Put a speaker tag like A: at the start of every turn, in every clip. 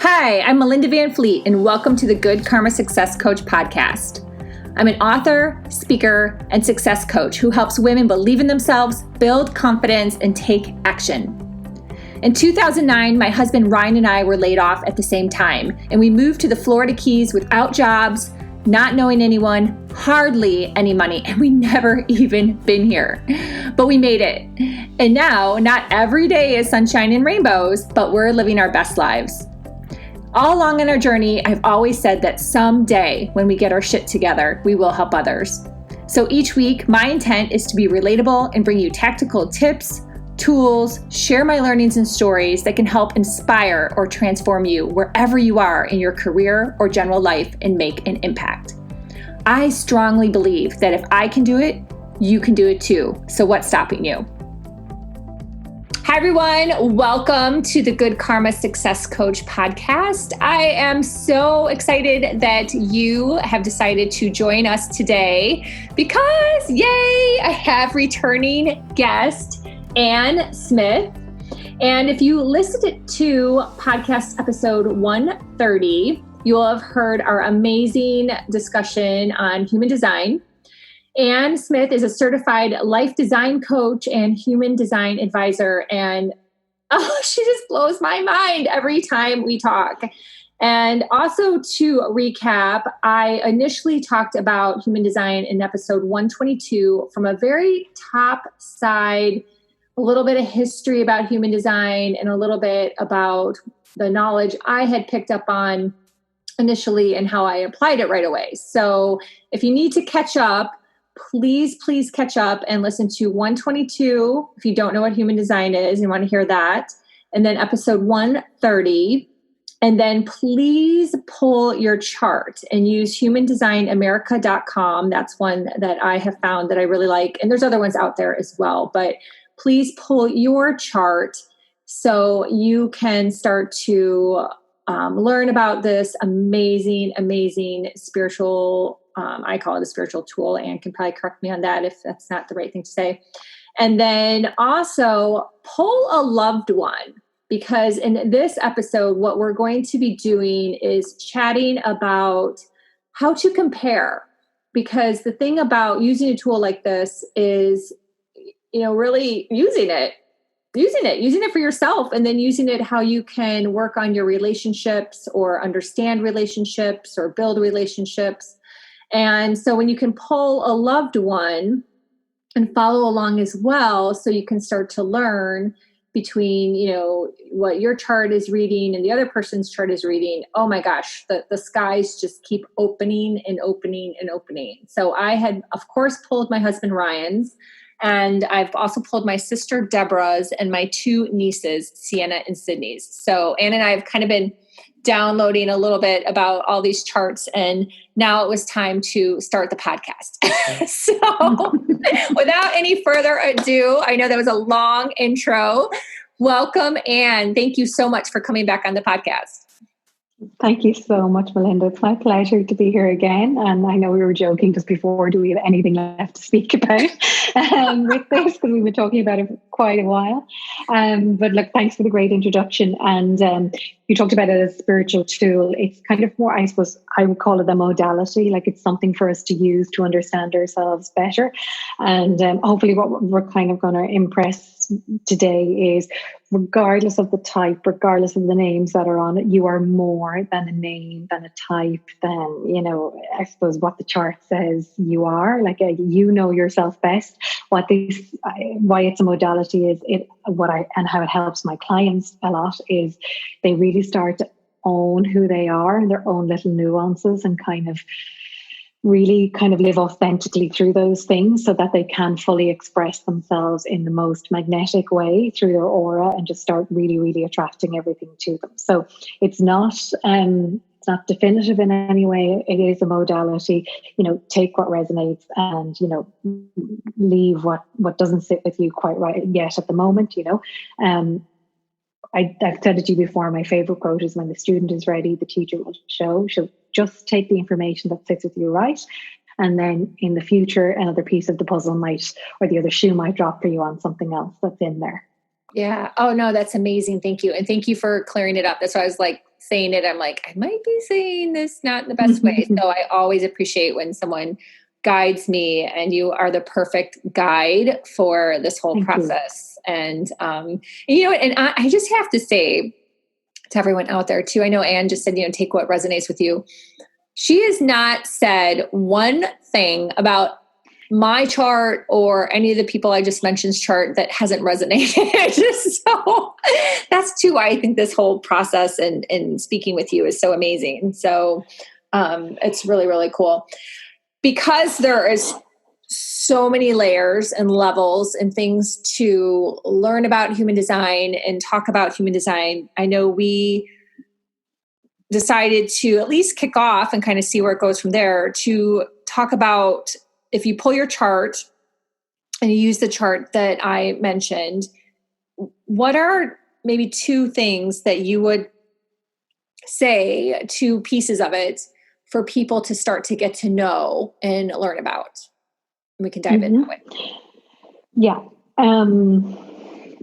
A: Hi, I'm Melinda Van Fleet, and welcome to the Good Karma Success Coach podcast. I'm an author, speaker, and success coach who helps women believe in themselves, build confidence, and take action. In 2009, my husband Ryan and I were laid off at the same time, and we moved to the Florida Keys without jobs, not knowing anyone, hardly any money, and we never even been here. But we made it. And now, not every day is sunshine and rainbows, but we're living our best lives. All along in our journey, I've always said that someday when we get our shit together, we will help others. So each week, my intent is to be relatable and bring you tactical tips, tools, share my learnings and stories that can help inspire or transform you wherever you are in your career or general life and make an impact. I strongly believe that if I can do it, you can do it too. So what's stopping you? Hi, everyone. Welcome to the Good Karma Success Coach podcast. I am so excited that you have decided to join us today because, yay, I have returning guest, Ann Smyth. And if you listened to podcast episode 130, you will have heard our amazing discussion on human design. Ann Smyth is a certified life design coach and human design advisor. And she just blows my mind every time we talk. And also to recap, I initially talked about human design in episode 122 from a very top side, a little bit of history about human design and a little bit about the knowledge I had picked up on initially and how I applied it right away. So if you need to catch up, please catch up and listen to 122 if you don't know what human design is and want to hear that. And then episode 130. And then please pull your chart and use humandesignamerica.com. That's one that I have found that I really like. And there's other ones out there as well. But please pull your chart so you can start to learn about this amazing spiritual I call it a spiritual tool, and can probably correct me on that if that's not the right thing to say. And then also pull a loved one, because in this episode, what we're going to be doing is chatting about how to compare. Because the thing about using a tool like this is, really using it for yourself, and then using it how you can work on your relationships or understand relationships or build relationships. And so when you can pull a loved one and follow along as well, so you can start to learn between, what your chart is reading and the other person's chart is reading, oh my gosh, the skies just keep opening and opening and opening. So I had, of course, pulled my husband Ryan's, and I've also pulled my sister Deborah's and my two nieces, Sienna and Sydney's. So Ann and I have kind of been downloading a little bit about all these charts, and now it was time to start the podcast. So without any further ado, I know that was a long intro. Welcome, Ann. Thank you so much for coming back on the podcast.
B: Thank you so much, Melinda. It's my pleasure to be here again. And I know we were joking just before, do we have anything left to speak about with this? Because we've been talking about it for quite a while. But look, thanks for the great introduction. And you talked about it as a spiritual tool. It's kind of more, I suppose, I would call it a modality. Like it's something for us to use to understand ourselves better. And hopefully what we're kind of going to impress today is, regardless of the type, regardless of the names that are on it, you are more than a name, than a type, than, I suppose what the chart says you are. Like you know yourself best. Why it's a modality is and how it helps my clients a lot is they really start to own who they are and their own little nuances, and really live authentically through those things so that they can fully express themselves in the most magnetic way through their aura and just start really, really attracting everything to them. So it's not definitive in any way. It is a modality. Take what resonates and, leave what doesn't sit with you quite right yet at the moment, I've said it to you before, my favorite quote is, when the student is ready, the teacher will show. She'll just take the information that sits with you right. And then in the future, another piece of the puzzle or the other shoe might drop for you on something else that's in there.
A: Yeah. Oh no, that's amazing. Thank you. And thank you for clearing it up. That's why I was like saying it. I'm like, I might be saying this not in the best way. So I always appreciate when someone guides me, and you are the perfect guide for this whole
B: Thank you.
A: process. And you know, and I just have to say to everyone out there too, I know Anne just said, you know, take what resonates with you. She has not said one thing about my chart or any of the people I just mentioned's chart that hasn't resonated. So that's too why I think this whole process and speaking with you is so amazing. So it's really, really cool because there is so many layers and levels and things to learn about human design and talk about human design. I know we decided to at least kick off and kind of see where it goes from there to talk about, if you pull your chart and you use the chart that I mentioned, what are maybe two things that you would say, two pieces of it for people to start to get to know and learn about? We can dive into it.
B: Yeah.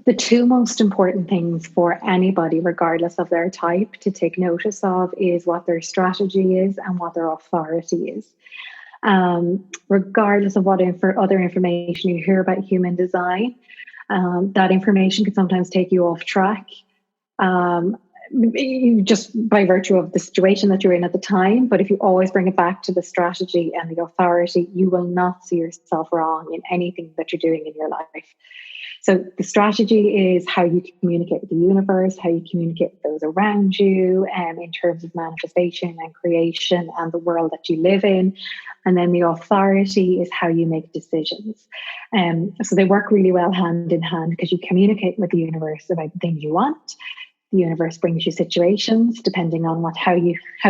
B: The two most important things for anybody, regardless of their type, to take notice of is what their strategy is and what their authority is. Regardless of what other information you hear about human design, that information can sometimes take you off track. Just by virtue of the situation that you're in at the time. But if you always bring it back to the strategy and the authority, you will not see yourself wrong in anything that you're doing in your life. So the strategy is how you communicate with the universe, how you communicate with those around you, in terms of manifestation and creation and the world that you live in. And then the authority is how you make decisions. So they work really well hand in hand, because you communicate with the universe about the things you want. The universe brings you situations depending on how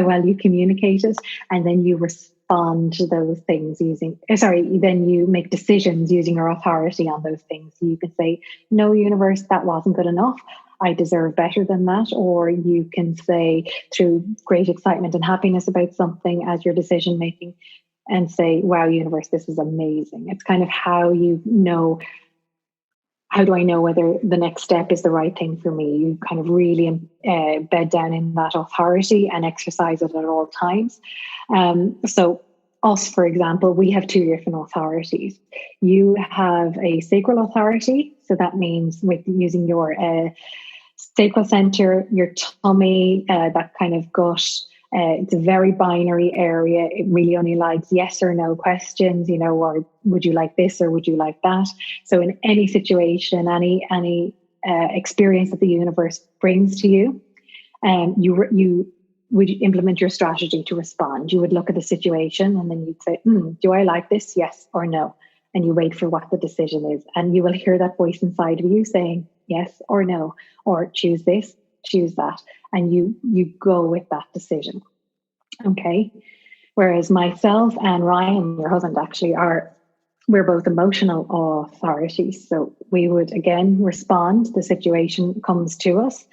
B: well you communicate it, and then you respond to those things then you make decisions using your authority on those things. So you can say, no, universe, that wasn't good enough. I deserve better than that. Or you can say, through great excitement and happiness about something as your decision making, and say, wow, universe, this is amazing. It's kind of how you know, how do I know whether the next step is the right thing for me? You kind of really bed down in that authority and exercise it at all times. So us, for example, we have two different authorities. You have a sacral authority. So that means with using your sacral center, your tummy, that kind of gut. It's a very binary area. It really only likes yes or no questions, or would you like this or would you like that? So in any situation, any experience that the universe brings to you, you would implement your strategy to respond. You would look at the situation and then you'd say, do I like this? Yes or no? And you wait for what the decision is. And you will hear that voice inside of you saying yes or no, or choose this, choose that. And you go with that decision. Okay. Whereas myself and Ryan, your husband, actually we're both emotional authorities. So we would again respond. The situation comes to us,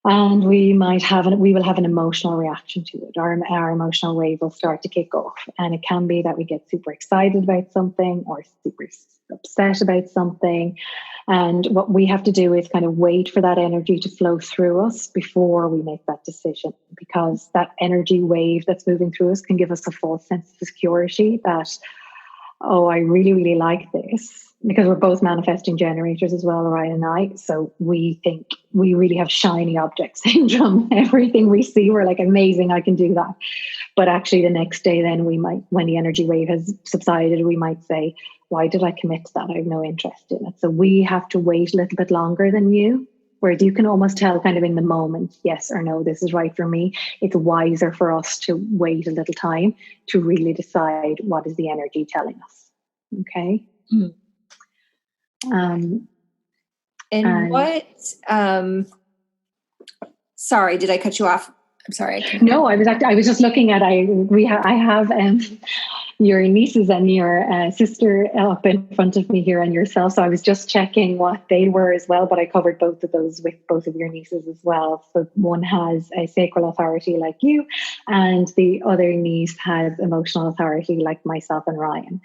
B: and we will have an emotional reaction to it. Our emotional wave will start to kick off. And it can be that we get super excited about something or super upset about something. And what we have to do is kind of wait for that energy to flow through us before we make that decision, because that energy wave that's moving through us can give us a false sense of security that, oh, I really, really like this. Because we're both manifesting generators as well, Ryan and I. So we think we really have shiny object syndrome. Everything we see, we're like, amazing, I can do that. But actually the next day then we might, when the energy wave has subsided, we might say, why did I commit to that? I have no interest in it. So we have to wait a little bit longer than you. Whereas you can almost tell kind of in the moment, yes or no, this is right for me. It's wiser for us to wait a little time to really decide what is the energy telling us. Okay.
A: Mm. And what, sorry, did I cut you off? I'm sorry.
B: No, I was just looking at, I have your nieces and your sister up in front of me here, and yourself. So I was just checking what they were as well, but I covered both of those with both of your nieces as well. So one has a sacral authority like you, and the other niece has emotional authority like myself and Ryan.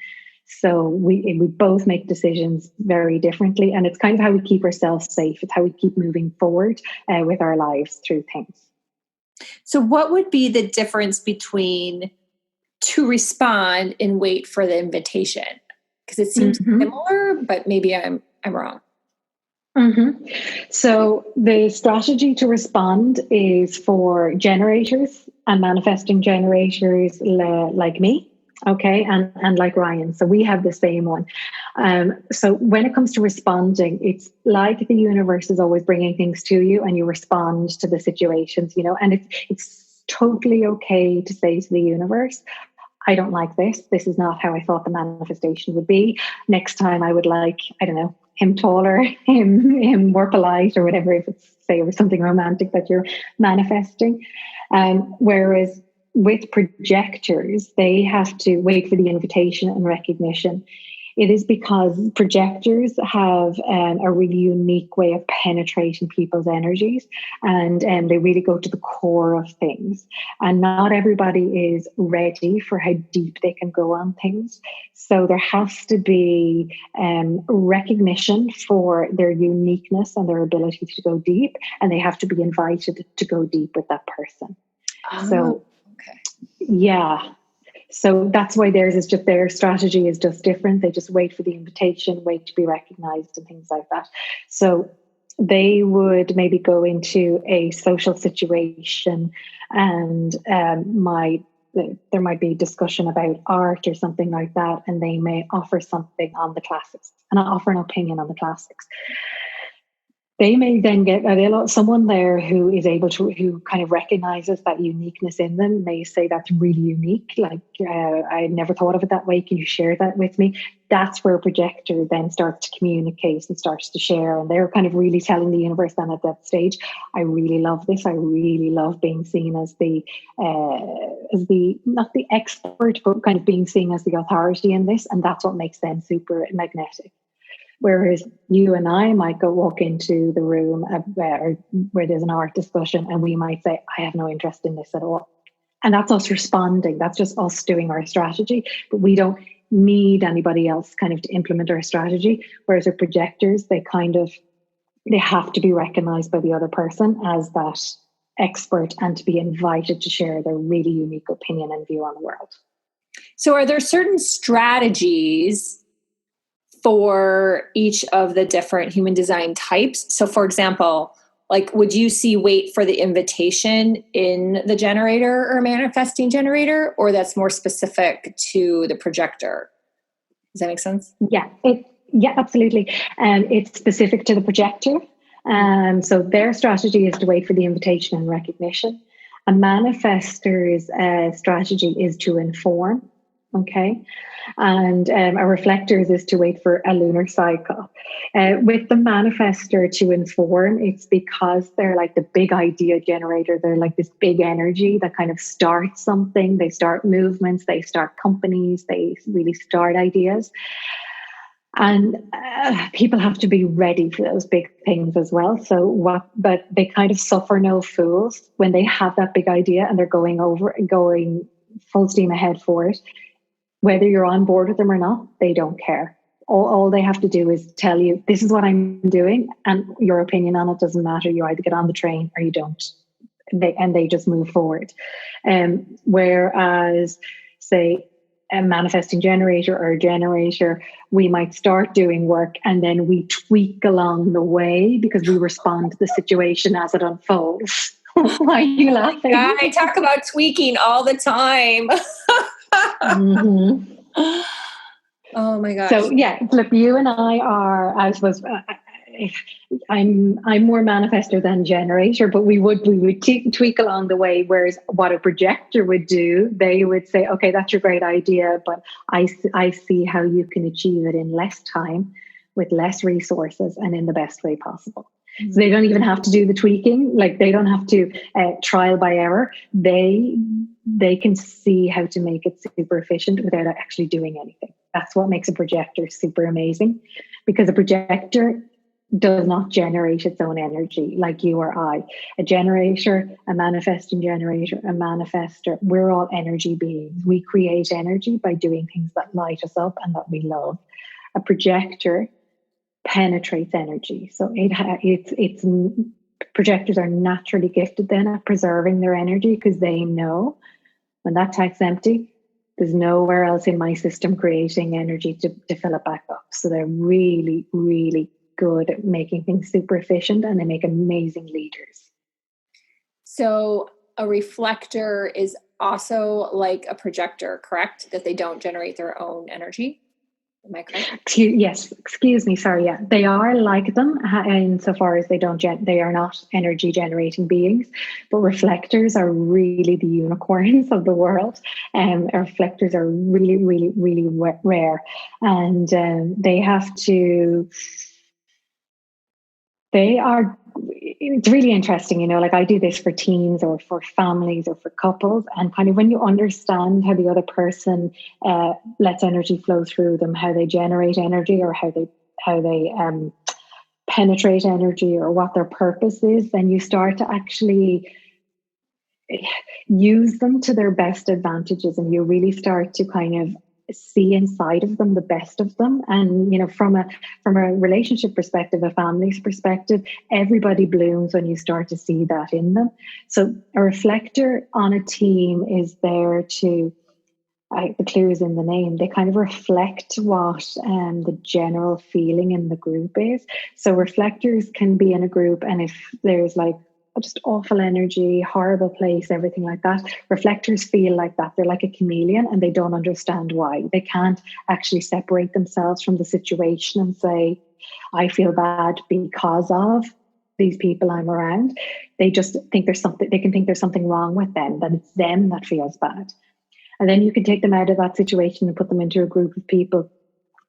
B: So we both make decisions very differently, and it's kind of how we keep ourselves safe. It's how we keep moving forward with our lives through things.
A: So what would be the difference between to respond and wait for the invitation? Because it seems similar, but maybe I'm wrong.
B: So the strategy to respond is for generators and manifesting generators like me. Okay, and like Ryan. So we have the same one. So when it comes to responding, it's like the universe is always bringing things to you and you respond to the situations, and it's totally okay to say to the universe, I don't like this. This is not how I thought the manifestation would be. Next time I would like, I don't know, him taller, him more polite or whatever, if it's, say, it was something romantic that you're manifesting. Whereas with projectors, they have to wait for the invitation and recognition. It is because projectors have a really unique way of penetrating people's energies, and they really go to the core of things. And not everybody is ready for how deep they can go on things. So there has to be recognition for their uniqueness and their ability to go deep, and they have to be invited to go deep with that person. So, okay. Yeah. So that's why theirs is just, their strategy is just different. They just wait for the invitation, wait to be recognized and things like that. So they would maybe go into a social situation and there might be discussion about art or something like that. And they may offer something on the classics and offer an opinion on the classics. They may then get someone there who is able to, who kind of recognizes that uniqueness in them, may say that's really unique. Like, I never thought of it that way. Can you share that with me? That's where a projector then starts to communicate and starts to share. And they're kind of really telling the universe then at that stage, I really love this. I really love being seen as the, not the expert, but kind of being seen as the authority in this. And that's what makes them super magnetic. Whereas you and I might walk into the room where there's an art discussion and we might say, I have no interest in this at all. And that's us responding. That's just us doing our strategy. But we don't need anybody else kind of to implement our strategy. Whereas with projectors, they have to be recognized by the other person as that expert and to be invited to share their really unique opinion and view on the world.
A: So are there certain strategies for each of the different human design types? So for example, like, would you see wait for the invitation in the generator or manifesting generator, or that's more specific to the projector? Does that make sense?
B: Yeah, absolutely. It's specific to the projector. So their strategy is to wait for the invitation and recognition. A manifestor's strategy is to inform. Okay. And a reflector's is to wait for a lunar cycle. With the manifestor to inform, it's because they're like the big idea generator. They're like this big energy that kind of starts something. They start movements, they start companies, they really start ideas. And people have to be ready for those big things as well. But they kind of suffer no fools when they have that big idea and they're going full steam ahead for it. Whether you're on board with them or not, they don't care. All they have to do is tell you, this is what I'm doing, and your opinion on it doesn't matter. You either get on the train or you don't. They just move forward. Whereas, say, a manifesting generator or a generator, we might start doing work and then we tweak along the way because we respond to the situation as it unfolds. Why are you laughing?
A: I talk about tweaking all the time. Oh my gosh.
B: So yeah, look, you and I are, I suppose, I'm more manifestor than generator, but we would tweak along the way. Whereas what a projector would do, they would say, okay, that's your great idea, but I see how you can achieve it in less time with less resources and in the best way possible. So they don't even have to do the tweaking. Like, they don't have to trial by error. They can see how to make it super efficient without actually doing anything. That's what makes a projector super amazing, because a projector, does not generate its own energy like you or I. A generator, a manifesting generator, a manifester, we're all energy beings. We create energy by doing things that light us up and that we love. A projector penetrates energy. So it's projectors are naturally gifted then at preserving their energy, because they know when that tank's empty, there's nowhere else in my system creating energy to fill it back up. So they're really, really good at making things super efficient, and they make amazing leaders.
A: So a reflector is also like a projector, correct? That they don't generate their own energy? Am I correct?
B: Yes, excuse me, sorry, yeah. They are like them insofar as they are not energy generating beings, but reflectors are really the unicorns of the world. Reflectors are really, really, really rare. And it's really interesting, like I do this for teens or for families or for couples, and kind of when you understand how the other person lets energy flow through them, how they generate energy, or how they penetrate energy, or what their purpose is, then you start to actually use them to their best advantages, and you really start to kind of see inside of them the best of them. And from a relationship perspective, a family's perspective, everybody blooms when you start to see that in them. So a reflector on a team is there to, the clue is in the name, they kind of reflect what the general feeling in the group is. So reflectors can be in a group, and if there's like just awful energy, horrible place, everything like that, reflectors feel like that. They're like a chameleon, and they don't understand why. They can't actually separate themselves from the situation and say, I feel bad because of these people I'm around. They just think there's something wrong with them, that it's them that feels bad. And then you can take them out of that situation and put them into a group of people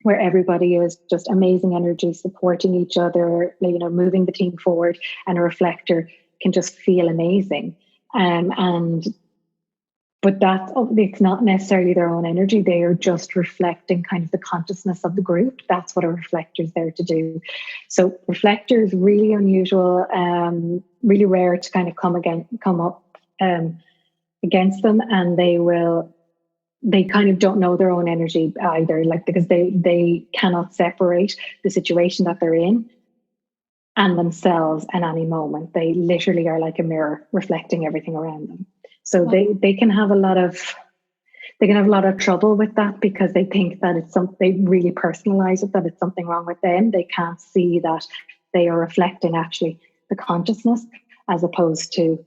B: where everybody is just amazing energy, supporting each other, moving the team forward, and a reflector can just feel amazing. But it's not necessarily their own energy. They are just reflecting kind of the consciousness of the group. That's what a reflector is there to do. So reflectors, really unusual, really rare to kind of come up against them, and they kind of don't know their own energy either, because they cannot separate the situation that they're in and themselves in any moment. They literally are like a mirror reflecting everything around them. So they can have a lot of trouble with that, because they think that they really personalize it, that it's something wrong with them. They can't see that they are reflecting actually the consciousness, as opposed to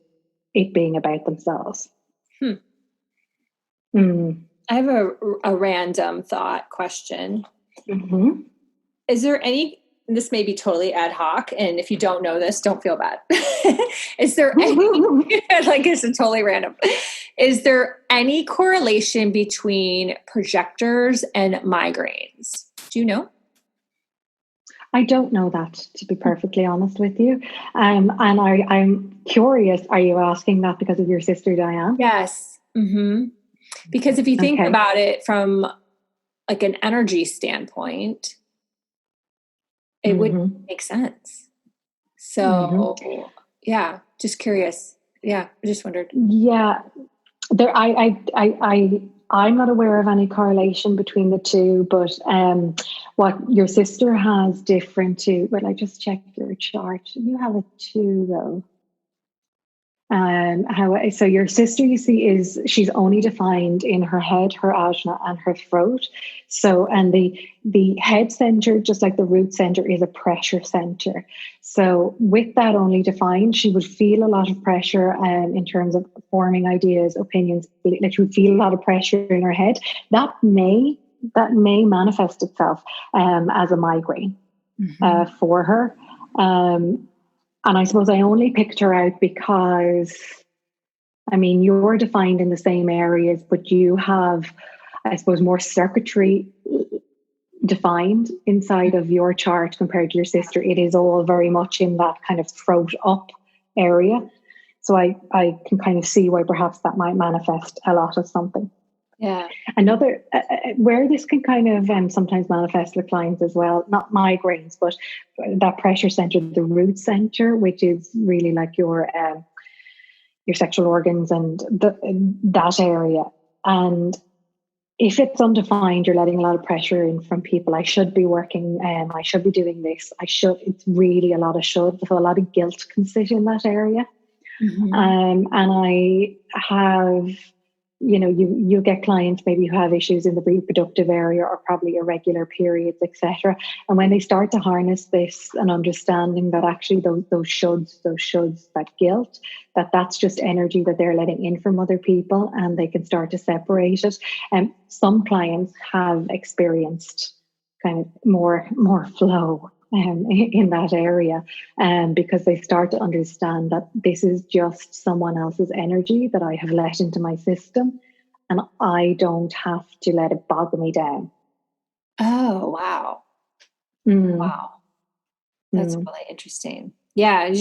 B: it being about themselves.
A: I have a random thought question.
B: Mm-hmm.
A: Is there any, this may be totally ad hoc, and if you don't know this, don't feel bad. Is there any, it's totally random. Is there any correlation between projectors and migraines? Do you know?
B: I don't know that, to be perfectly honest with you. And I'm curious, are you asking that because of your sister, Diane?
A: Yes. Mm-hmm. Because if you think about it from like an energy standpoint, it would make sense. So, yeah, just curious. Yeah, I just wondered.
B: Yeah, I'm not aware of any correlation between the two, but what your sister has different to. Well, I just checked your chart. You have it too, though. So your sister, you see, she's only defined in her head, her ajna, and her throat. So, and the head center, just like the root center, is a pressure center. So with that only defined, she would feel a lot of pressure in terms of forming ideas, opinions. Like she would feel a lot of pressure in her head. That may manifest itself as a migraine for her. And I suppose I only picked her out because, you're defined in the same areas, but you have, I suppose, more circuitry defined inside of your chart compared to your sister. It is all very much in that kind of throat up area. So I can kind of see why perhaps that might manifest a lot of something.
A: Yeah.
B: Another, where this can kind of sometimes manifest with clients as well, not migraines, but that pressure center, the root center, which is really like your sexual organs and that area. And if it's undefined, you're letting a lot of pressure in from people. I should be working, I should be doing this. It's really a lot of should. So a lot of guilt can sit in that area. And I have, you get clients maybe who have issues in the reproductive area or probably irregular periods, etc. And when they start to harness this and understanding that actually those shoulds, that guilt, that's just energy that they're letting in from other people, and they can start to separate it. And some clients have experienced kind of more flow in that area, because they start to understand that this is just someone else's energy that I have let into my system, and I don't have to let it bog me down.
A: Oh, wow. Wow. That's really interesting. Yeah. It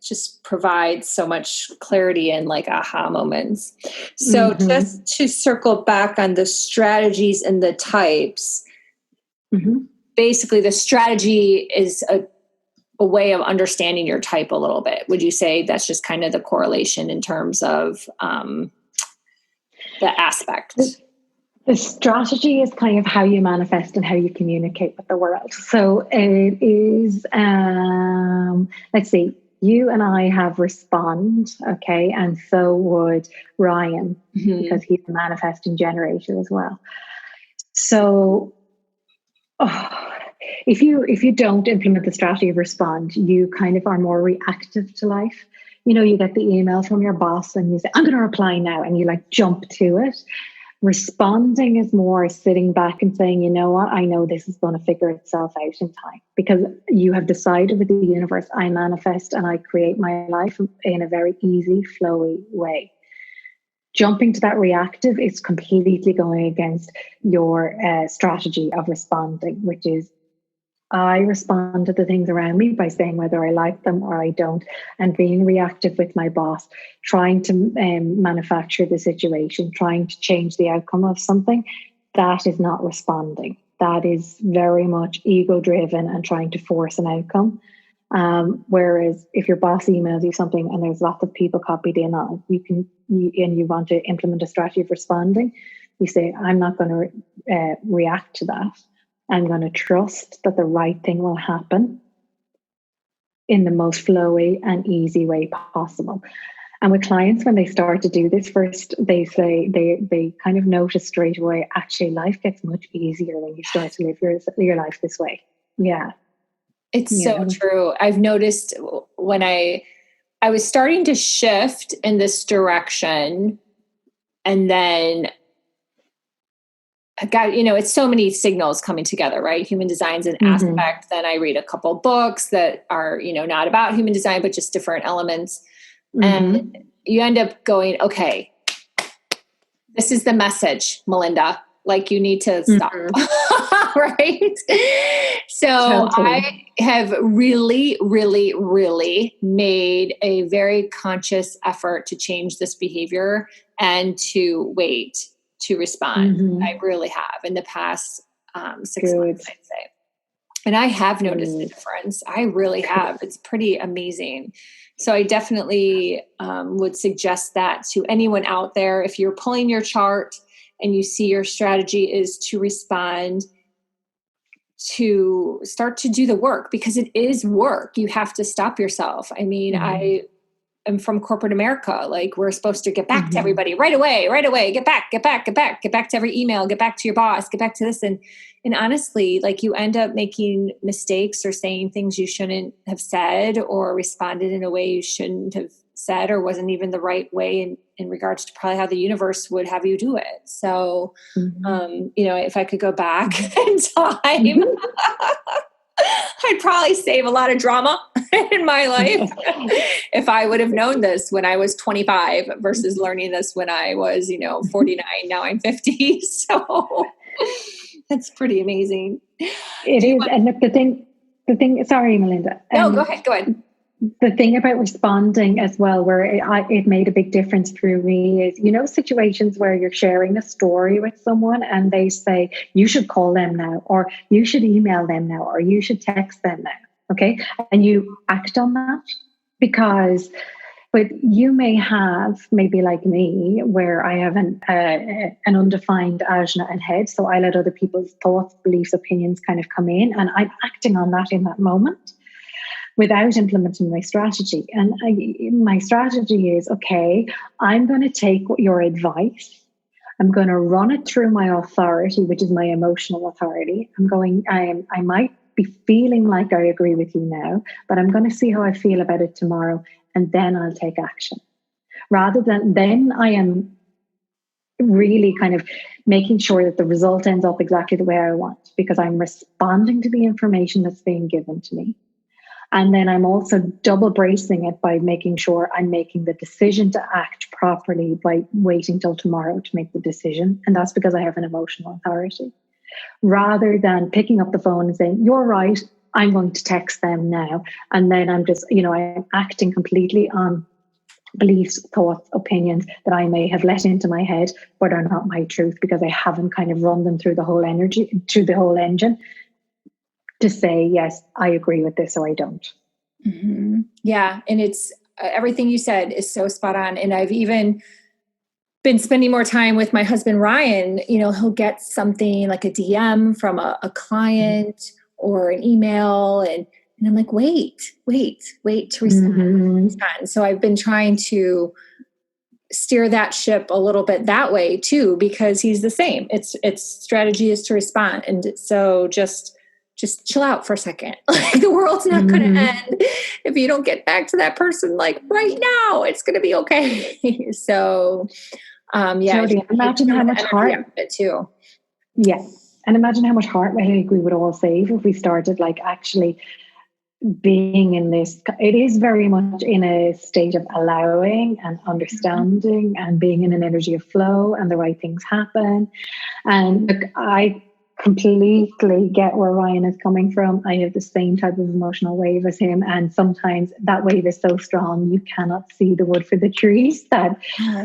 A: just provides so much clarity and like aha moments. So just to circle back on the strategies and the types, basically the strategy is a way of understanding your type a little bit. Would you say that's just kind of the correlation in terms of the aspect?
B: The strategy is kind of how you manifest and how you communicate with the world. So it is, let's see, you and I have respond, okay, and so would Ryan, because he's a manifesting generator as well. So if you don't implement the strategy of respond, you kind of are more reactive to life. You get the email from your boss and you say, I'm going to reply now, and you like jump to it. Responding is more sitting back and saying, you know what, I know this is going to figure itself out in time, because you have decided with the universe, I manifest and I create my life in a very easy, flowy way. Jumping to that reactive is completely going against your strategy of responding, which is I respond to the things around me by saying whether I like them or I don't, and being reactive with my boss, trying to manufacture the situation, trying to change the outcome of something. That is not responding. That is very much ego-driven and trying to force an outcome. Whereas if your boss emails you something and there's lots of people copied in on it, you want to implement a strategy of responding, you say, I'm not going to react to that. I'm going to trust that the right thing will happen in the most flowy and easy way possible. And with clients, when they start to do this first, they say they kind of notice straight away, actually, life gets much easier when you start to live your life this way. Yeah.
A: It's so true. I've noticed when I was starting to shift in this direction, and then I got, it's so many signals coming together, right? Human design's an aspect. Then I read a couple books that are, not about human design, but just different elements. And you end up going, okay, this is the message, Melinda. Like, you need to stop. Right? So I have really, really, really made a very conscious effort to change this behavior and to wait to respond. I really have in the past 6 months, I'd say. And I have noticed a difference. I really have. It's pretty amazing. So I definitely would suggest that to anyone out there. If you're pulling your chart and you see your strategy is to respond, to start to do the work, because it is work. You have to stop yourself. I mean, I am from corporate America. Like, we're supposed to get back to everybody right away, get back to every email, get back to your boss, get back to this. And honestly, like, you end up making mistakes or saying things you shouldn't have said, or responded in a way you shouldn't have said, or wasn't even the right way in regards to probably how the universe would have you do it. So, if I could go back in time, I'd probably save a lot of drama in my life if I would have known this when I was 25 versus learning this when I was, 49. Now I'm 50. So that's pretty amazing.
B: It is. And the thing, sorry, Melinda.
A: No, go ahead.
B: the thing about responding as well, where it made a big difference through me, is, situations where you're sharing a story with someone and they say, you should call them now, or you should email them now, or you should text them now. Okay. And you act on that but you may have, maybe like me, where I have an undefined ajna and head. So I let other people's thoughts, beliefs, opinions kind of come in, and I'm acting on that in that moment without implementing my strategy. And my strategy is, okay, I'm going to take your advice. I'm going to run it through my authority, which is my emotional authority. I might be feeling like I agree with you now, but I'm going to see how I feel about it tomorrow, and then I'll take action. Rather than then I am really kind of making sure that the result ends up exactly the way I want, because I'm responding to the information that's being given to me. And then I'm also double bracing it by making sure I'm making the decision to act properly by waiting till tomorrow to make the decision. And that's because I have an emotional authority. Rather than picking up the phone and saying, you're right, I'm going to text them now. And then I'm just, I'm acting completely on beliefs, thoughts, opinions that I may have let into my head, but are not my truth, because I haven't kind of run them through the whole engine to say, yes, I agree with this or I don't.
A: Mm-hmm. Yeah. And it's everything you said is so spot on. And I've even been spending more time with my husband, Ryan. He'll get something like a DM from a client or an email. And I'm like, wait to respond. Mm-hmm. So I've been trying to steer that ship a little bit that way too, because he's the same. Its strategy is to respond. And so just chill out for a second. Like, the world's not going to end if you don't get back to that person like right now. It's going to be okay. So,
B: Jody, imagine how much heart
A: it too.
B: Yeah, and imagine how much heartache we would all save if we started like actually being in this. It is very much in a state of allowing and understanding and being in an energy of flow, and the right things happen. And look, I completely get where Ryan is coming from. I have the same type of emotional wave as him, and sometimes that wave is so strong you cannot see the wood for the trees, that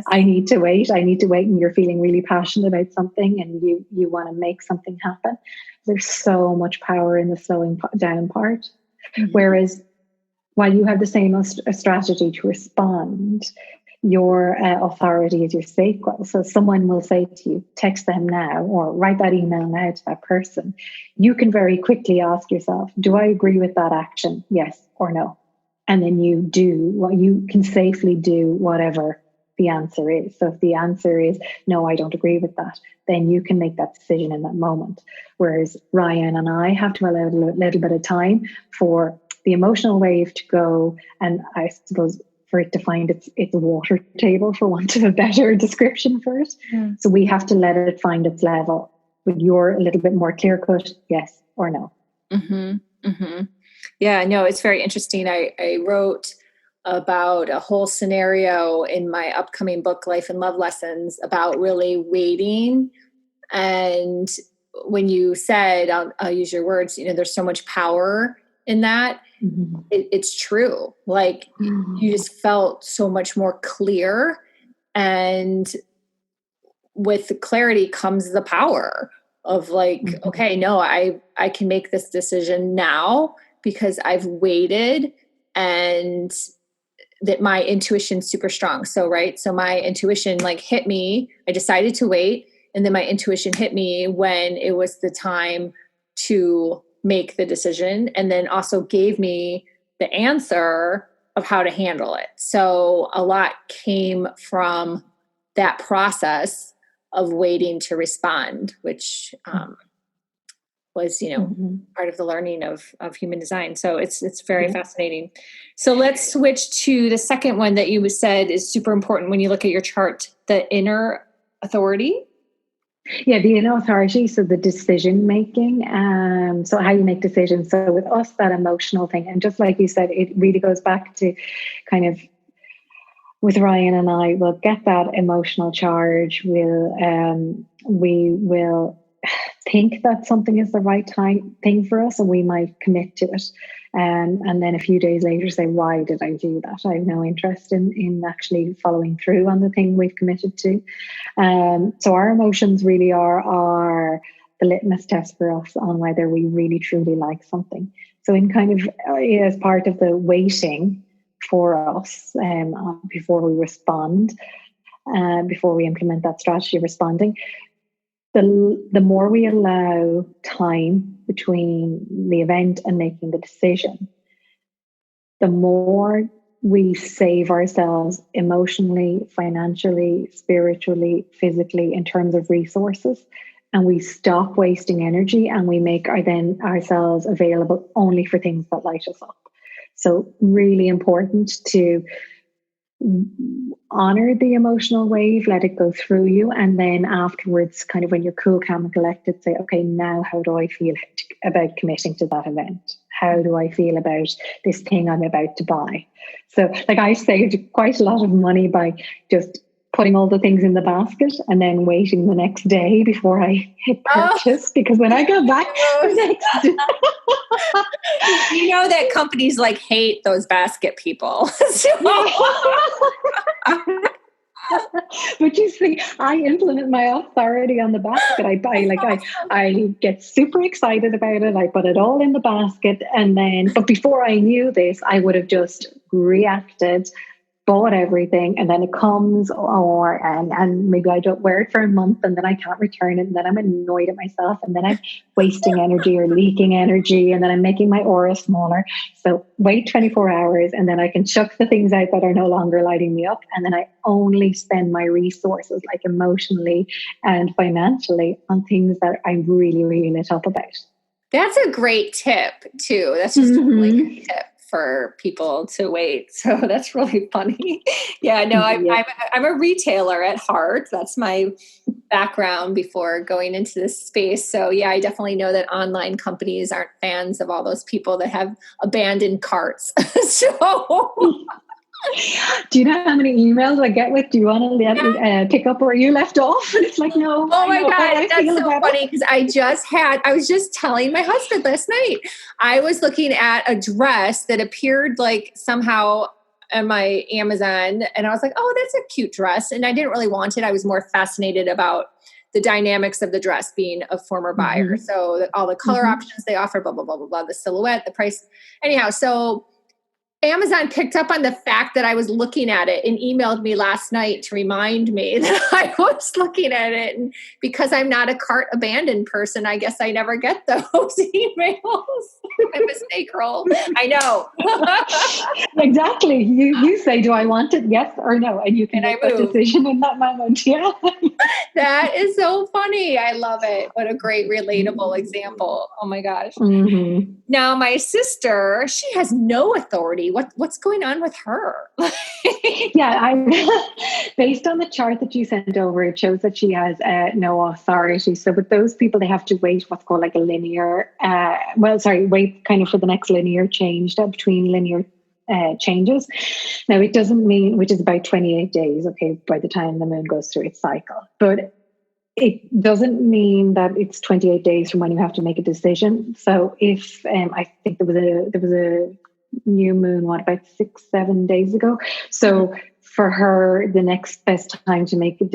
B: I need to wait, and you're feeling really passionate about something and you want to make something happen. There's so much power in the slowing down part. Whereas while you have the same strategy to respond, your authority is your sacral. So someone will say to you, text them now, or write that email now to that person. You can very quickly ask yourself, do I agree with that action? Yes or no? And then you can safely do whatever the answer is. So if the answer is, no, I don't agree with that, then you can make that decision in that moment. Whereas Ryan and I have to allow a little bit of time for the emotional wave to go, and I suppose for it to find its water table, for want of a better description for it. So we have to let it find its level. But you're a little bit more clear cut, yes or no.
A: Yeah, no, it's very interesting. I wrote about a whole scenario in my upcoming book, Life and Love Lessons, about really waiting. And when you said, I'll use your words, there's so much power in that. It's true. Like, you just felt so much more clear, and with the clarity comes the power of like, okay, no, I can make this decision now because I've waited, and that my intuition's super strong. So my intuition like hit me. I decided to wait, and then my intuition hit me when it was the time to make the decision, and then also gave me the answer of how to handle it. So a lot came from that process of waiting to respond, which was, part of the learning of human design. So it's very fascinating. So let's switch to the second one that you said is super important when you look at your chart, the inner authority.
B: Yeah, the inner authority. So the decision making. So how you make decisions. So with us, that emotional thing, and just like you said, it really goes back to kind of with Ryan and I. We'll get that emotional charge. We will think that something is the right thing for us, and we might commit to it. And then a few days later say, why did I do that? I have no interest in actually following through on the thing we've committed to. So our emotions really are the litmus test for us on whether we really truly like something. So in kind of as part of the waiting for us before we respond, before we implement that strategy of responding, the more we allow time between the event and making the decision, the more we save ourselves emotionally, financially, spiritually, physically, in terms of resources. And we stop wasting energy, and we make ourselves available only for things that light us up. So really important to honor the emotional wave, let it go through you, and then afterwards, kind of when you're cool, calm and collected, say, okay, now how do I feel about committing to that event? How do I feel about this thing I'm about to buy? So like I saved quite a lot of money by just putting all the things in the basket and then waiting the next day before I hit purchase, because when I go back the next day,
A: you know that companies like hate those basket people.
B: But you see, I implement my authority on the basket. I buy, I get super excited about it. I put it all in the basket, and then, but before I knew this, I would have just reacted, bought everything, and then it comes, and maybe I don't wear it for a month, and then I can't return it, and then I'm annoyed at myself, and then I'm wasting energy or leaking energy, and then I'm making my aura smaller. So wait 24 hours, and then I can chuck the things out that are no longer lighting me up, and then I only spend my resources, like emotionally and financially, on things that I'm really, really lit up about.
A: That's a great tip too. That's just a really great tip for people to wait. So that's really funny. Yeah, no, I'm a retailer at heart. That's my background before going into this space. So yeah, I definitely know that online companies aren't fans of all those people that have abandoned carts. So
B: do you know how many emails I get with, do you want to pick up where you left off? And it's like, no.
A: Oh my God, that's so funny, because I was just telling my husband last night, I was looking at a dress that appeared like somehow on my Amazon, and I was like, oh, that's a cute dress. And I didn't really want it. I was more fascinated about the dynamics of the dress, being a former buyer. So all the color options they offer, blah, blah, blah, blah, blah, the silhouette, the price. Anyhow, so Amazon picked up on the fact that I was looking at it and emailed me last night to remind me that I was looking at it. And because I'm not a cart abandoned person, I guess I never get those emails. My mistake roll. I know.
B: Exactly. You say, do I want it? Yes or no? And you can make that decision in that moment. Yeah.
A: That is so funny. I love it. What a great relatable example. Oh my gosh. Now my sister, she has no authority. What's going on with her?
B: Yeah, based on the chart that you sent over, it shows that she has no authority. So with those people, they have to wait what's called like a linear, wait kind of for the next linear change between linear changes. Now, it doesn't mean, which is about 28 days, okay, by the time the moon goes through its cycle. But it doesn't mean that it's 28 days from when you have to make a decision. So if I think there was a new moon, about 6-7 days ago. So for her, the next best time to make a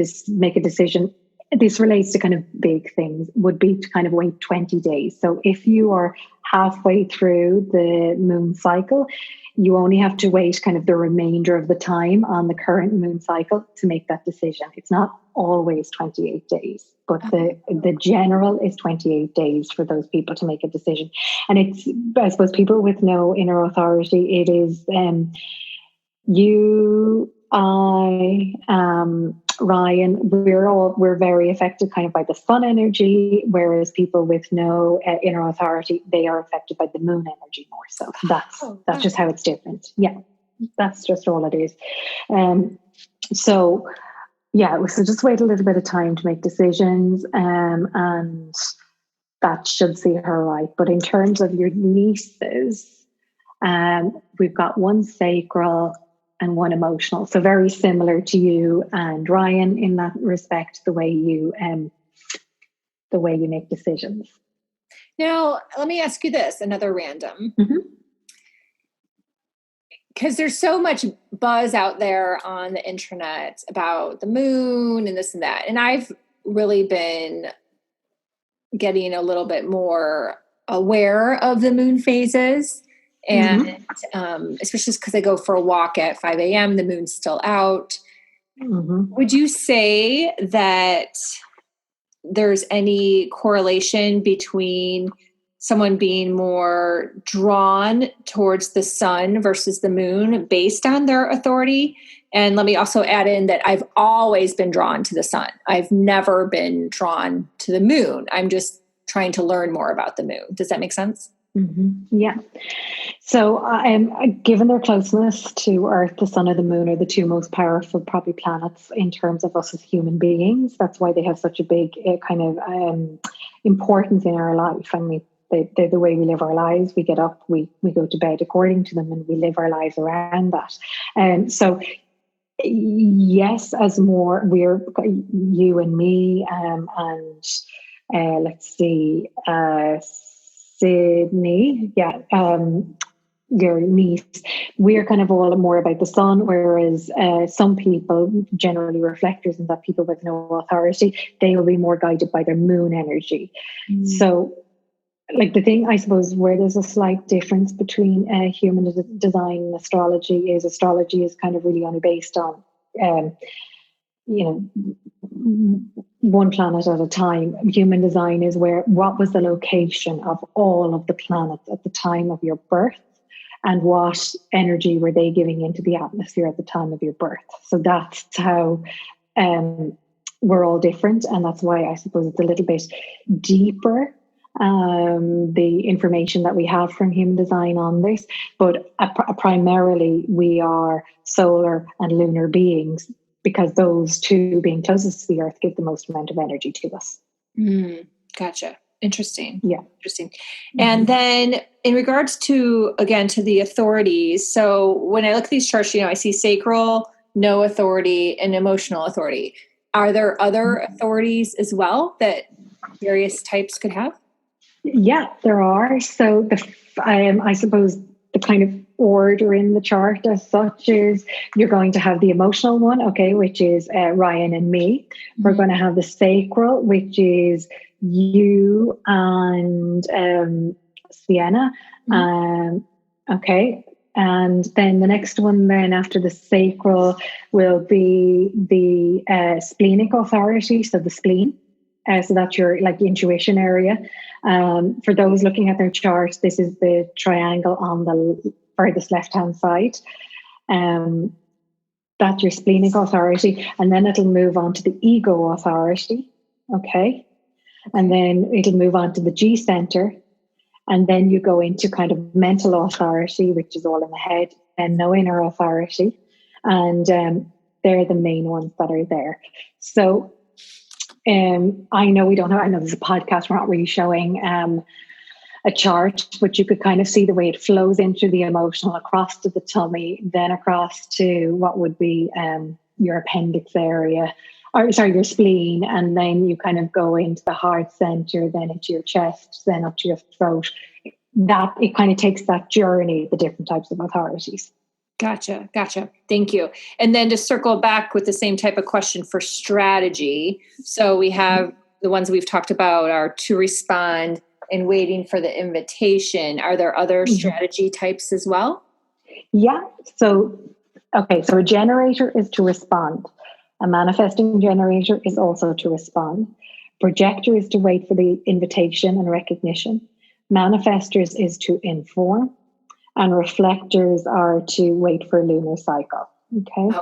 B: decision, this relates to kind of big things, would be to kind of wait 20 days. So if you are halfway through the moon cycle, you only have to wait kind of the remainder of the time on the current moon cycle to make that decision. It's not always 28 days, but the general is 28 days for those people to make a decision. And it's, I suppose, people with no inner authority, it is you, I, Ryan, we're very affected kind of by the sun energy, whereas people with no inner authority, they are affected by the moon energy more. So that's just how it's different. Yeah, that's just all it is. So just wait a little bit of time to make decisions, and that should see her right. But in terms of your nieces, we've got one sacral and one emotional. So very similar to you and Ryan in that respect, the way you the way you make decisions.
A: Now, let me ask you this, another random. Because there's so much buzz out there on the internet about the moon and this and that. And I've really been getting a little bit more aware of the moon phases. And especially because I go for a walk at 5 a.m., the moon's still out. Would you say that there's any correlation between someone being more drawn towards the sun versus the moon based on their authority? And let me also add in that I've always been drawn to the sun. I've never been drawn to the moon. I'm just trying to learn more about the moon. Does that make sense?
B: Yeah. So given their closeness to Earth, the sun and the moon are the two most powerful probably planets in terms of us as human beings. That's why they have such a big kind of importance in our life. I mean, they're the way we live our lives. We get up, we go to bed according to them, and we live our lives around that. So yes, as more, we're you and me, and let's see, Sydney, your niece, we're kind of all more about the sun, whereas some people, generally reflectors and that people with no authority, they will be more guided by their moon energy. So like the thing, I suppose, where there's a slight difference between human design and astrology is kind of really only based on, one planet at a time. Human design is what was the location of all of the planets at the time of your birth, and what energy were they giving into the atmosphere at the time of your birth. So that's how we're all different, and that's why I suppose it's a little bit deeper, the information that we have from human design on this, but primarily we are solar and lunar beings, because those two being closest to the earth give the most amount of energy to us.
A: Gotcha. Interesting.
B: Yeah.
A: Interesting. And then in regards to, again, to the authorities. So when I look at these charts, I see sacral, no authority, and emotional authority. Are there other authorities as well that various types could have?
B: Yeah, there are. So I suppose the kind of order in the chart as such is you're going to have the emotional one, okay, which is Ryan and me. We're going to have the sacral, which is you and Sienna. Okay. And then the next one then after the sacral will be the splenic authority, so the spleen. So that's your like intuition area. For those looking at their chart, this is the triangle on the furthest left-hand side. That's your splenic authority. And then it'll move on to the ego authority. Okay. And then it'll move on to the G center. And then you go into kind of mental authority, which is all in the head, and no inner authority. And they're the main ones that are there. So I know there's a podcast, we're not really showing a chart, but you could kind of see the way it flows into the emotional across to the tummy, then across to what would be your appendix area, your spleen, and then you kind of go into the heart center, then into your chest, then up to your throat. That it kind of takes that journey, the different types of authorities.
A: Gotcha. Thank you. And then to circle back with the same type of question for strategy. So we have the ones we've talked about are to respond and waiting for the invitation. Are there other strategy types as well? Yeah.
B: So a generator is to respond. A manifesting generator is also to respond. Projector is to wait for the invitation and recognition. Manifestors is to inform. And reflectors are to wait for a lunar cycle. Okay.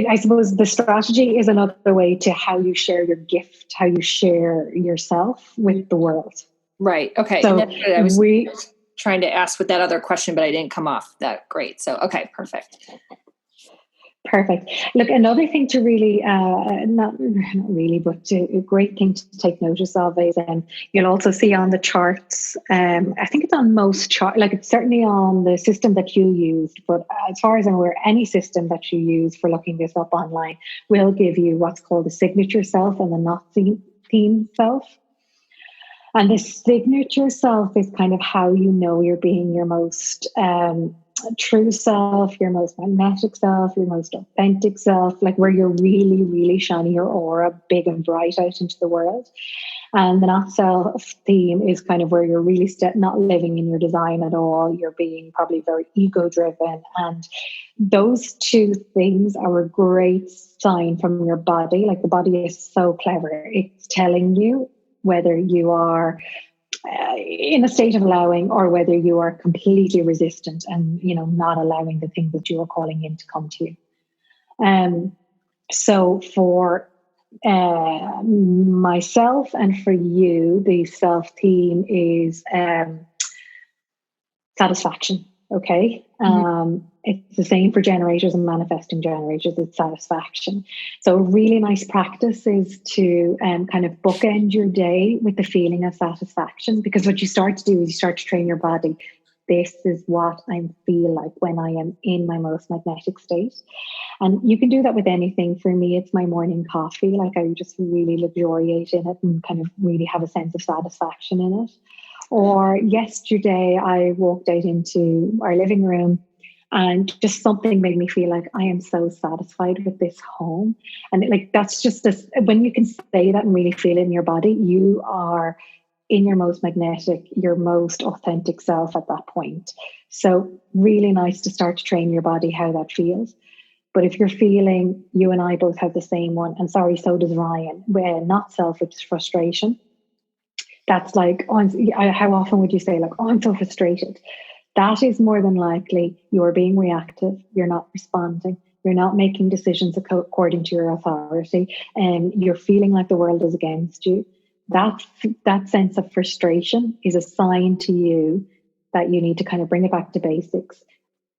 B: I suppose the strategy is another way to how you share your gift, how you share yourself with the world.
A: Right. Okay.
B: So
A: I was trying to ask with that other question, but I didn't come off that great. So, okay, perfect.
B: Look, another thing to really, not really, but a great thing to take notice of is you'll also see on the charts, I think it's on most charts, like it's certainly on the system that you used, but as far as I'm aware, any system that you use for looking this up online will give you what's called a signature self and the not seen theme self. And the signature self is kind of how you know you're being your most true self, your most magnetic self, your most authentic self, like where you're really, really shining your aura big and bright out into the world. And the not self theme is kind of where you're really not living in your design at all. You're being probably very ego driven. And those two things are a great sign from your body. Like the body is so clever. It's telling you whether you are in a state of allowing or whether you are completely resistant and, you know, not allowing the things that you are calling in to come to you. So for myself and for you, the self theme is satisfaction. Okay. It's the same for generators and manifesting generators. It's satisfaction. So a really nice practice is to kind of bookend your day with the feeling of satisfaction, because what you start to do is you start to train your body. This is what I feel like when I am in my most magnetic state. And you can do that with anything. For me, it's my morning coffee. Like I just really luxuriate in it and kind of really have a sense of satisfaction in it. Or yesterday, I walked out into our living room and just something made me feel like I am so satisfied with this home. And like that's just this, when you can say that and really feel it in your body, you are in your most magnetic, your most authentic self at that point. So really nice to start to train your body how that feels. But if you're feeling, you and I both have the same one, and sorry, so does Ryan, where not self, it's frustration. That's like, oh, how often would you say like, oh, I'm so frustrated? That is more than likely you're being reactive. You're not responding. You're not making decisions according to your authority, and you're feeling like the world is against you. That sense of frustration is a sign to you that you need to kind of bring it back to basics.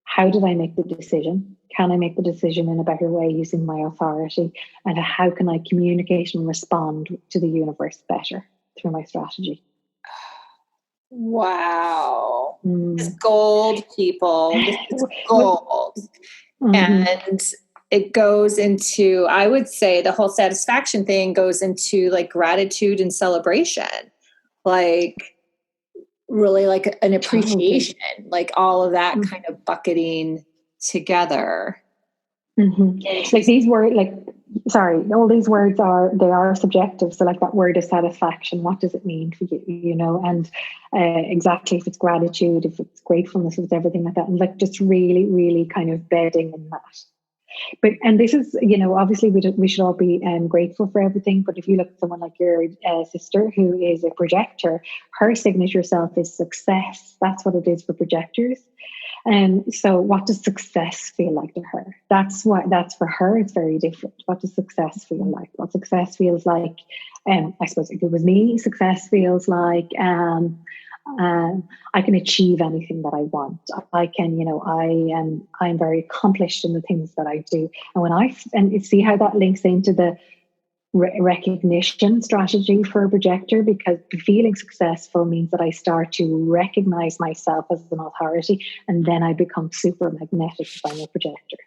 B: How did I make the decision? Can I make the decision in a better way using my authority? And how can I communicate and respond to the universe better through my strategy?
A: Wow. This is gold, people. This is gold. And it goes into, I would say the whole satisfaction thing goes into like gratitude and celebration, like really like an appreciation, like all of that kind of bucketing together.
B: Like these words, all these words are subjective. So like that word is satisfaction. What does it mean for you? You know, and exactly if it's gratitude, if it's gratefulness, if it's everything like that, and like just really, really kind of bedding in that. But and this is, you know, obviously we should all be grateful for everything. But if you look at someone like your sister who is a projector, her signature self is success. That's what it is for projectors. And so what does success feel like to her? That's for her, it's very different. What does success feel like? What success feels like, I suppose if it was me, success feels like I can achieve anything that I want. I can, you know, I'm very accomplished in the things that I do. And you see how that links into the recognition strategy for a projector, because feeling successful means that I start to recognize myself as an authority, and then I become super magnetic if I'm a projector.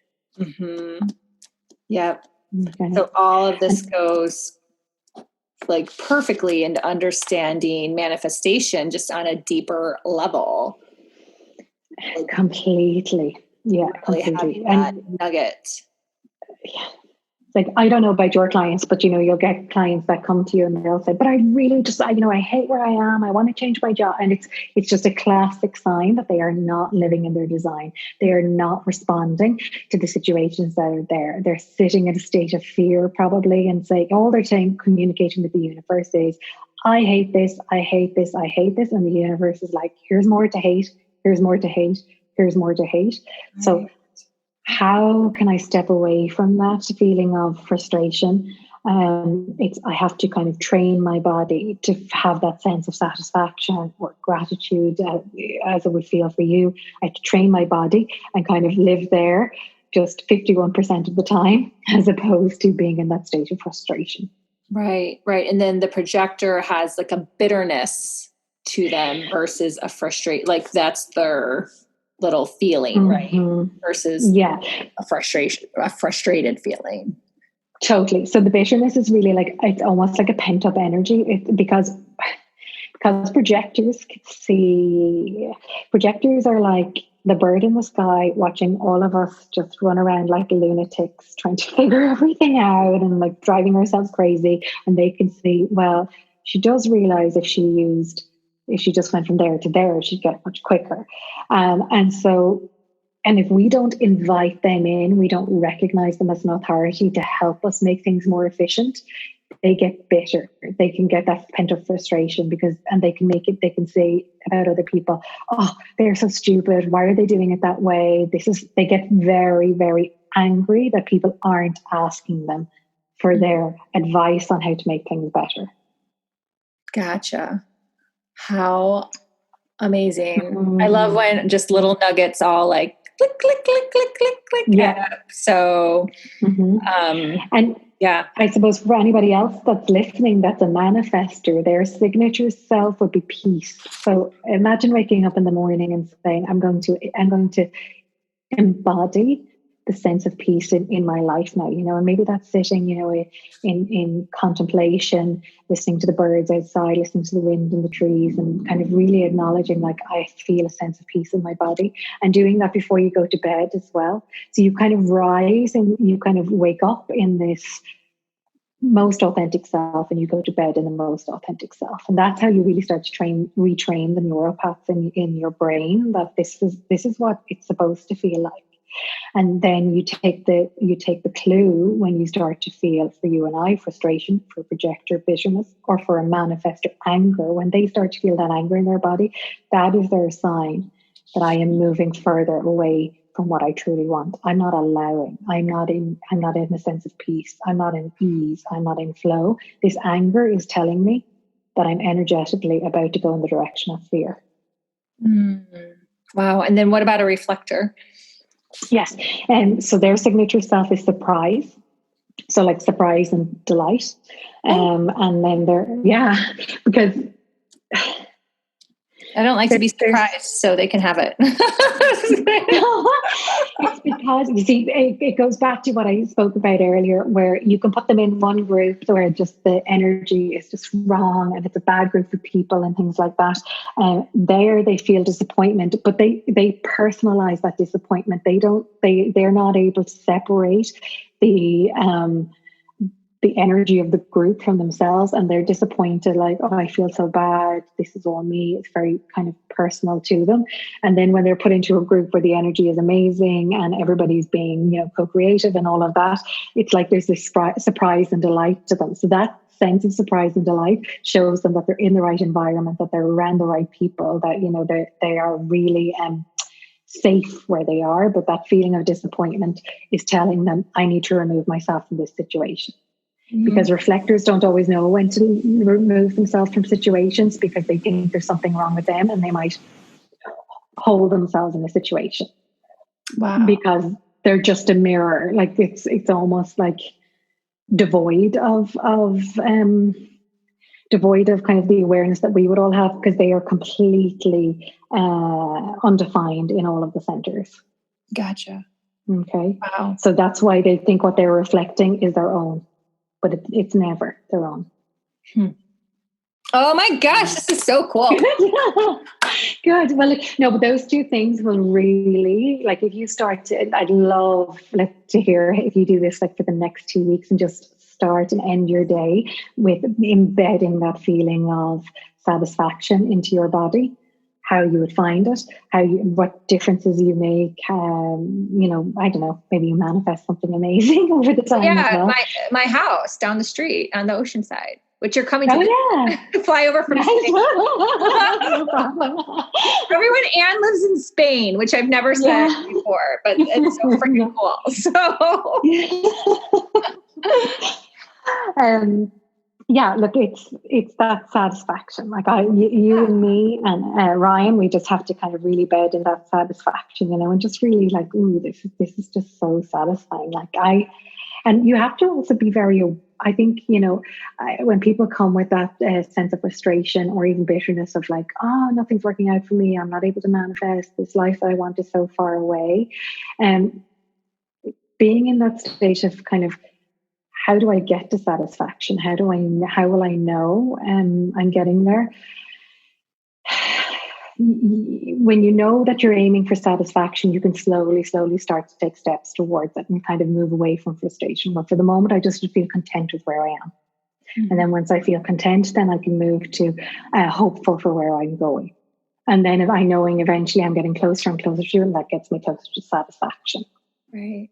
A: Yep. Okay. So all of this goes like perfectly into understanding manifestation just on a deeper level.
B: Completely. Yeah.
A: Really
B: completely.
A: That nugget.
B: Yeah. Like, I don't know about your clients, but, you know, you'll get clients that come to you and they'll say, but I really just, you know, I hate where I am. I want to change my job. And it's just a classic sign that they are not living in their design. They are not responding to the situations that are there. They're sitting in a state of fear probably, and saying, all they're saying, communicating with the universe is, I hate this, I hate this, I hate this. And the universe is like, here's more to hate, here's more to hate, here's more to hate. Right. So how can I step away from that feeling of frustration? I have to kind of train my body to have that sense of satisfaction or gratitude, as it would feel for you. I have to train my body and kind of live there just 51% of the time, as opposed to being in that state of frustration.
A: Right. And then the projector has like a bitterness to them versus a frustration. Like that's their little feeling, right? Versus a frustrated feeling.
B: Totally. So the bitterness is really like, it's almost like a pent up energy, because projectors can see, projectors are like the bird in the sky watching all of us just run around like lunatics trying to figure everything out and like driving ourselves crazy. And they can see, well, she does realize if she just went from there to there, she'd get much quicker. And if we don't invite them in, we don't recognize them as an authority to help us make things more efficient, they get bitter. They can get that pent up frustration and they can say about other people, oh, they're so stupid. Why are they doing it that way? They get very, very angry that people aren't asking them for their advice on how to make things better.
A: Gotcha. How amazing. I love when just little nuggets all like click, click, click, click, click, click.
B: Yeah.
A: So,
B: and
A: yeah,
B: I suppose for anybody else that's listening, that's a manifester, their signature self would be peace. So imagine waking up in the morning and saying, I'm going to embody the sense of peace in my life now, and maybe that's sitting, in contemplation, listening to the birds outside, listening to the wind in the trees, and kind of really acknowledging, like, I feel a sense of peace in my body, and doing that before you go to bed as well. So you kind of rise and you kind of wake up in this most authentic self, and you go to bed in the most authentic self. And that's how you really start to retrain the neuropaths in your brain, that this is what it's supposed to feel like. And then you take the clue when you start to feel, for you and I, frustration, for projector bitterness, or for a manifestor anger. When they start to feel that anger in their body, that is their sign that I am moving further away from what I truly want. I'm not allowing. I'm not in a sense of peace. I'm not in ease. I'm not in flow. This anger is telling me that I'm energetically about to go in the direction of fear.
A: Wow. And then what about a reflector?
B: Yes. And so their signature self is surprise. So like surprise and delight. And then because
A: I don't like to be surprised, so they can have it.
B: It's because, you see, it goes back to what I spoke about earlier, where you can put them in one group where just the energy is just wrong and it's a bad group of people and things like that. There they feel disappointment, but they personalize that disappointment. They're not able to separate the energy of the group from themselves, and they're disappointed, like, oh, I feel so bad, this is all me. It's very kind of personal to them. And then when they're put into a group where the energy is amazing and everybody's being, co-creative and all of that, it's like there's this surprise and delight to them. So that sense of surprise and delight shows them that they're in the right environment, that they're around the right people, that they are really safe where they are. But that feeling of disappointment is telling them, I need to remove myself from this situation. Because reflectors don't always know when to remove themselves from situations, because they think there's something wrong with them, and they might hold themselves in a situation.
A: Wow.
B: Because they're just a mirror. Like it's almost like devoid of kind of the awareness that we would all have, because they are completely undefined in all of the centers.
A: Gotcha.
B: Okay.
A: Wow.
B: So that's why they think what they're reflecting is their own. But it's never their own.
A: Oh my gosh, this is so cool.
B: Good. Well, no, but those two things will really, like, if you start to, I'd love to hear if you do this like for the next 2 weeks, and just start and end your day with embedding that feeling of satisfaction into your body, how you would find it, what differences you make. I don't know, maybe you manifest something amazing over the time.
A: Yeah,
B: as well.
A: my house down the street on the ocean side, which you're coming to.
B: Yeah.
A: Fly over from Spain.
B: No problem.
A: Everyone, Anne lives in Spain, which I've never said before, but it's so freaking cool. So
B: yeah, look, it's that satisfaction. Like you and me and Ryan, we just have to kind of really bed in that satisfaction, and just really like, ooh, this is just so satisfying. And you have to also be very, I think, when people come with that sense of frustration or even bitterness of like, oh, nothing's working out for me, I'm not able to manifest this life that I want is so far away. Being in that state of kind of, how do I get to satisfaction? How will I know I'm getting there? When you know that you're aiming for satisfaction, you can slowly start to take steps towards it and kind of move away from frustration. But for the moment, I just feel content with where I am. Mm-hmm. And then once I feel content, then I can move to hopeful for where I'm going. And then if I knowing eventually I'm getting closer and closer to it, and that gets me closer to satisfaction.
A: Right.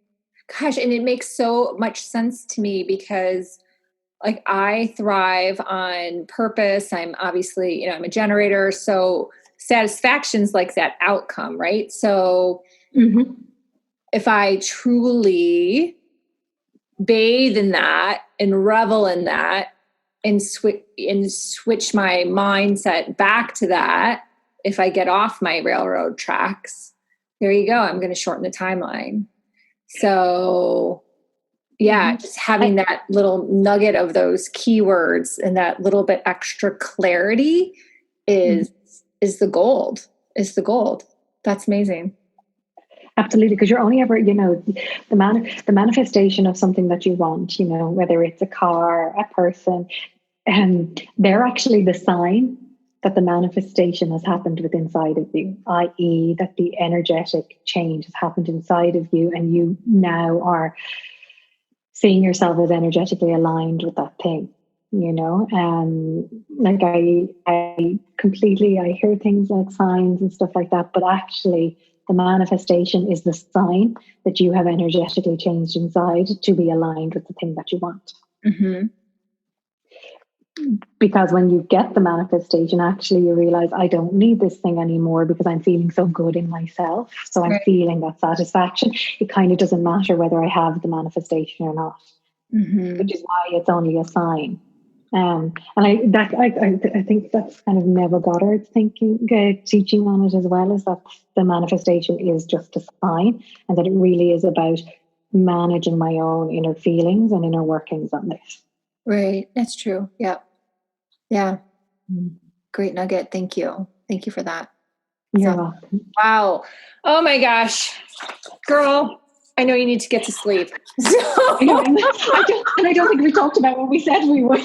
A: Gosh, and it makes so much sense to me because like I thrive on purpose. I'm obviously, I'm a generator. So satisfaction's like that outcome, right? So mm-hmm. if I truly bathe in that and revel in that and switch my mindset back to that, if I get off my railroad tracks, there you go. I'm going to shorten the timeline. So yeah, just having that little nugget of those keywords and that little bit extra clarity is the gold. Is the gold. That's amazing.
B: Absolutely, because you're only ever, the manifestation of something that you want, whether it's a car, a person, they're actually the sign that the manifestation has happened within inside of you, i.e. that the energetic change has happened inside of you, and you now are seeing yourself as energetically aligned with that thing, like I hear things like signs and stuff like that, but actually the manifestation is the sign that you have energetically changed inside to be aligned with the thing that you want. Mm-hmm. Because when you get the manifestation, actually you realize I don't need this thing anymore because I'm feeling so good in myself. So I'm feeling that satisfaction. It kind of doesn't matter whether I have the manifestation or not, which is why it's only a sign. And I think that's kind of Neville Goddard's teaching on it as well, is that the manifestation is just a sign, and that it really is about managing my own inner feelings and inner workings on this.
A: Right. That's true. Yeah. Yeah. Great nugget. Thank you. Thank you for that.
B: You're welcome.
A: Wow. Oh my gosh. Girl, I know you need to get to sleep.
B: I don't think we talked about what we said we would.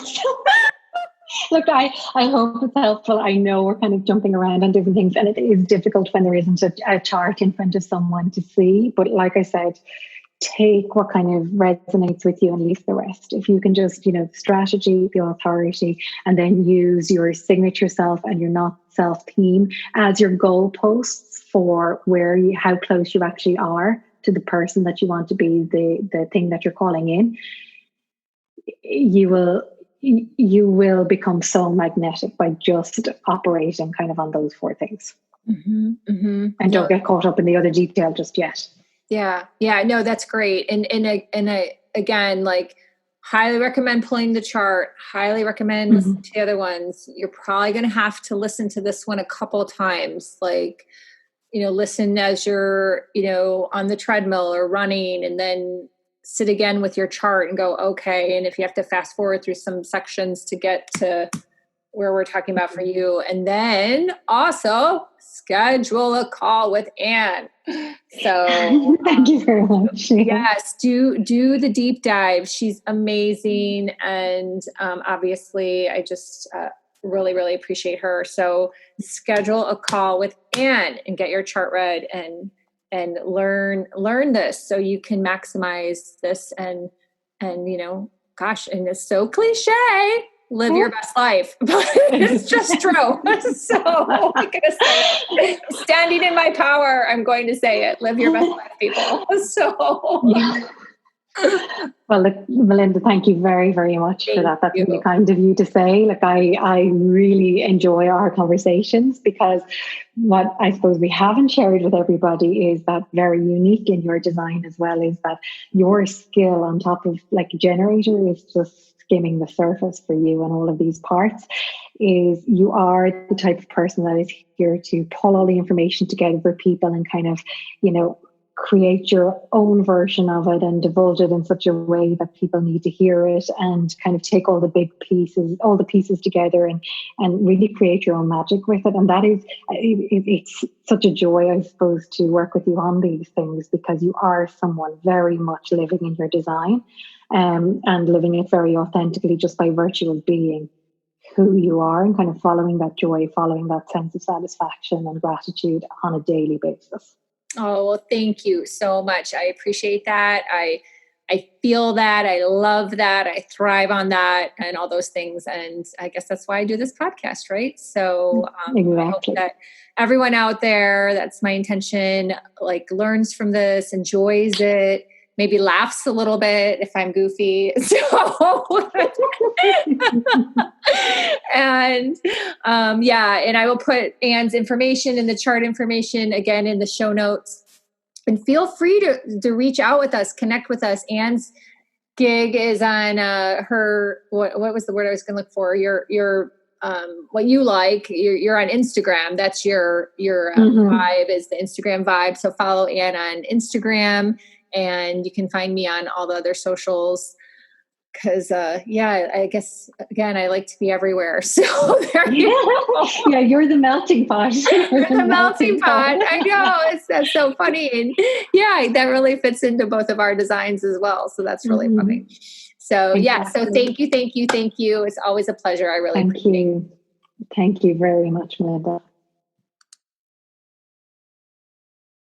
B: Look, I hope it's helpful. I know we're kind of jumping around on different things, and it is difficult when there isn't a chart in front of someone to see. But like I said, take what kind of resonates with you and leave the rest. If you can just, strategy, the authority, and then use your signature self and your not self theme as your goalposts for how close you actually are to the person that you want to be, the thing that you're calling in, you will become so magnetic by just operating kind of on those four things. Mm-hmm, mm-hmm. And don't get caught up in the other detail just yet.
A: Yeah. Yeah. No, that's great. And again, like highly recommend pulling the chart, highly recommend listening to the other ones. You're probably going to have to listen to this one a couple of times, like, listen as you're, on the treadmill or running, and then sit again with your chart and go, okay. And if you have to fast forward through some sections to get to where we're talking about for you. And then also schedule a call with Anne. So
B: thank you very much.
A: Yes, do the deep dive. She's amazing. And obviously I just really, really appreciate her. So schedule a call with Anne and get your chart read and learn this so you can maximize this and gosh, and it's so cliche. Live your best life, but it's just true. So I'm going to say it. Standing in my power, I'm going to say it. Live your best life, people. So,
B: yeah. Well, look, Melinda, thank you very, very much for that. That's really kind of you to say. Like, I really enjoy our conversations, because what I suppose we haven't shared with everybody is that very unique in your design as well, is that your skill on top of like a generator is just skimming the surface for you, and all of these parts is you are the type of person that is here to pull all the information together for people and kind of, create your own version of it and divulge it in such a way that people need to hear it, and kind of take all the pieces together, and really create your own magic with it. And that is, it's such a joy, I suppose, to work with you on these things, because you are someone very much living in your design, and living it very authentically, just by virtue of being who you are, and kind of following that joy, following that sense of satisfaction and gratitude on a daily basis.
A: Oh, well, thank you so much. I appreciate that. I feel that. I love that. I thrive on that and all those things. And I guess that's why I do this podcast, right? So
B: Exactly.
A: I hope that everyone out there, that's my intention, like learns from this, enjoys it, maybe laughs a little bit if I'm goofy. So, and and I will put Anne's information and the chart information again in the show notes. And feel free to reach out with us, connect with us. Anne's gig is on her, what was the word I was going to look for? Your what you like. You're on Instagram. That's your vibe, is the Instagram vibe. So follow Anne on Instagram, and you can find me on all the other socials. Because, I guess, again, I like to be everywhere. So there you go.
B: Yeah, you're the melting pot.
A: You're the melting pot. I know. That's so funny. And that really fits into both of our designs as well. So that's really funny. So, so thank you. It's always a pleasure. I really appreciate it.
B: Thank you very much, Melinda.